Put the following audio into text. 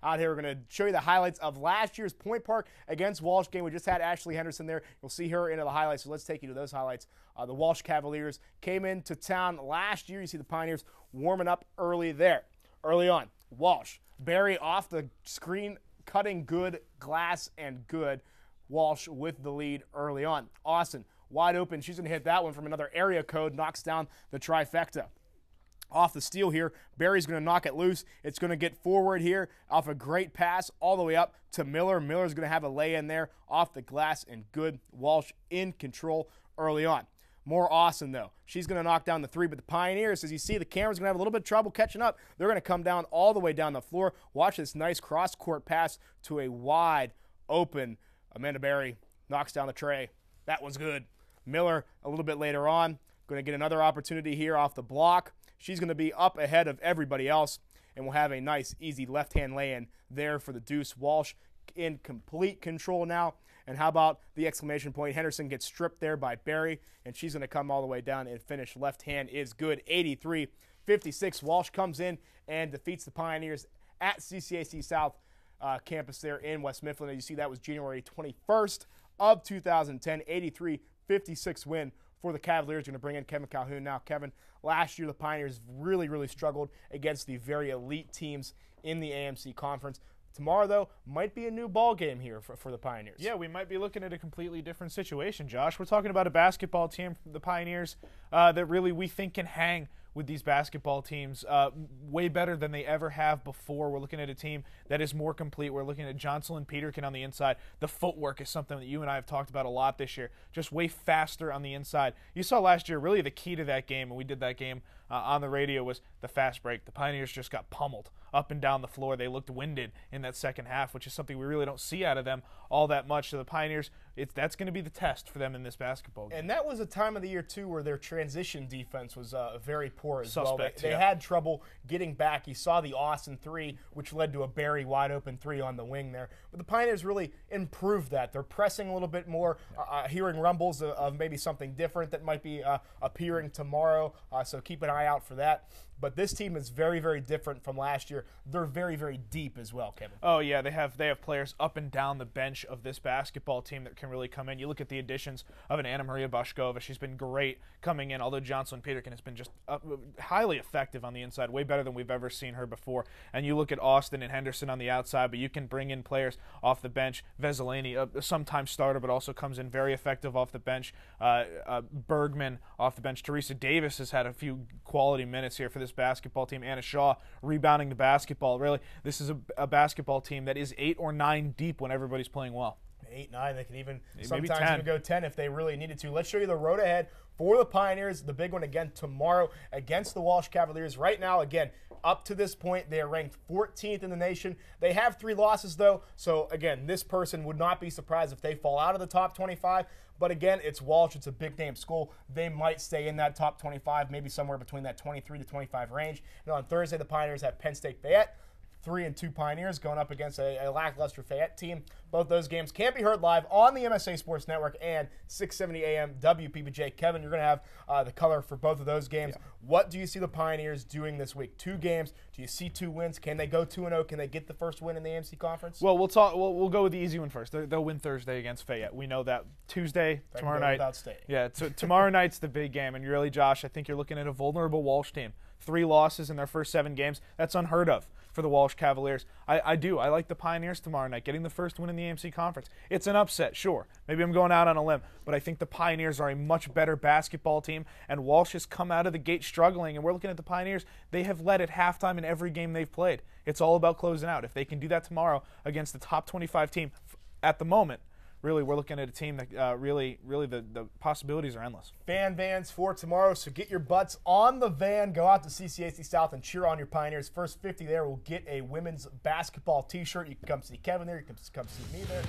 out here. We're going to show you the highlights of last year's Point Park against Walsh game. We just had Ashley Henderson there. You'll see her into the highlights, so let's take you to those highlights. The Walsh Cavaliers came into town last year. You see the Pioneers warming up early there. Early on, Walsh. Barry off the screen, cutting good, glass and good. Walsh with the lead early on. Austin, wide open. She's going to hit that one from another area code, knocks down the trifecta. Off the steal here, Barry's going to knock it loose. It's going to get forward here off a great pass all the way up to Miller. Miller's going to have a lay-in there off the glass and good. Walsh in control early on. More Austin, though. She's going to knock down the three, but the Pioneers, as you see, the camera's going to have a little bit of trouble catching up. They're going to come down all the way down the floor. Watch this nice cross-court pass to a wide open. Amanda Barry knocks down the tray. That one's good. Miller, a little bit later on, going to get another opportunity here off the block. She's going to be up ahead of everybody else, and we'll have a nice, easy left-hand lay-in there for the deuce. Walsh in complete control now. And how about the exclamation point? Henderson gets stripped there by Barry, and she's going to come all the way down and finish. Left hand is good. 83-56. Walsh comes in and defeats the Pioneers at CCAC South campus there in West Mifflin. As you see, that was January 21st of 2010. 83-56 win for the Cavaliers. Going to bring in Kevin Calhoun now. Kevin, last year the Pioneers really, really struggled against the very elite teams in the AMC Conference. Tomorrow, though, might be a new ball game here for the Pioneers. Yeah, we might be looking at a completely different situation, Josh. We're talking about a basketball team, the Pioneers, that really we think can hang with these basketball teams way better than they ever have before. We're looking at a team that is more complete. We're looking at Johnson Peterkin on the inside. The footwork is something that you and I have talked about a lot this year, just way faster on the inside. You saw last year really the key to that game, and we did that game on the radio, was the fast break. The Pioneers just got pummeled up and down the floor. They looked winded in that second half, which is something we really don't see out of them all that much. So the Pioneers, that's going to be the test for them in this basketball game. And that was a time of the year, too, where their transition defense was very poor as Suspect, well. They had trouble getting back. You saw the Austin three, which led to a Barry wide-open three on the wing there. But the Pioneers really improved that. They're pressing a little bit more, hearing rumbles of maybe something different that might be appearing tomorrow, so keep an eye out for that. But this team is very, very different from last year. They're very, very deep as well, Kevin. Oh, yeah, they have players up and down the bench of this basketball team that can really come in. You look at the additions of an Anna Maria Boshkova. She's been great coming in, although Johnson Peterkin has been just highly effective on the inside, way better than we've ever seen her before. And you look at Austin and Henderson on the outside, but you can bring in players off the bench. Veselany, a sometime starter, but also comes in very effective off the bench. Bergman off the bench. Teresa Davis has had a few quality minutes here for this basketball team. Anna Shaw rebounding the basketball. Really, this is a basketball team that is 8 or 9 deep when everybody's playing well. 8, 9, they can even maybe sometimes 10. even go 10 if they really needed to. Let's show you the road ahead for the Pioneers. The big one again tomorrow against the Walsh Cavaliers. Right now, again, up to this point, they are ranked 14th in the nation. They have 3 losses, though, so again, this person would not be surprised if they fall out of the top 25. But again, it's Walsh. It's a big-name school. They might stay in that top 25, maybe somewhere between that 23 to 25 range. And on Thursday, the Pioneers have Penn State Fayette. 3-2 Pioneers going up against a lackluster Fayette team. Both those games can be heard live on the MSA Sports Network and 670 AM WPBJ. Kevin, you're going to have the color for both of those games. Yeah. What do you see the Pioneers doing this week? 2 games. Do you see 2 wins? Can they go 2-0? Can they get the first win in the AMC Conference? Well, we'll go with the easy one first. They'll win Thursday against Fayette. We know that. Tuesday, tomorrow night. Yeah, tomorrow night's the big game. And really, Josh, I think you're looking at a vulnerable Walsh team. 3 losses in their first 7 games. That's unheard of for the Walsh Cavaliers. I like the Pioneers tomorrow night, getting the first win in the AMC Conference. It's an upset, sure. Maybe I'm going out on a limb, but I think the Pioneers are a much better basketball team, and Walsh has come out of the gate struggling, and we're looking at the Pioneers. They have led at halftime in every game they've played. It's all about closing out. If they can do that tomorrow against the top 25 team at the moment, really, we're looking at a team that really the possibilities are endless. Fan vans for tomorrow, so get your butts on the van. Go out to CCAC South and cheer on your Pioneers. First 50 there will get a women's basketball T-shirt. You can come see Kevin there. You can come see me there.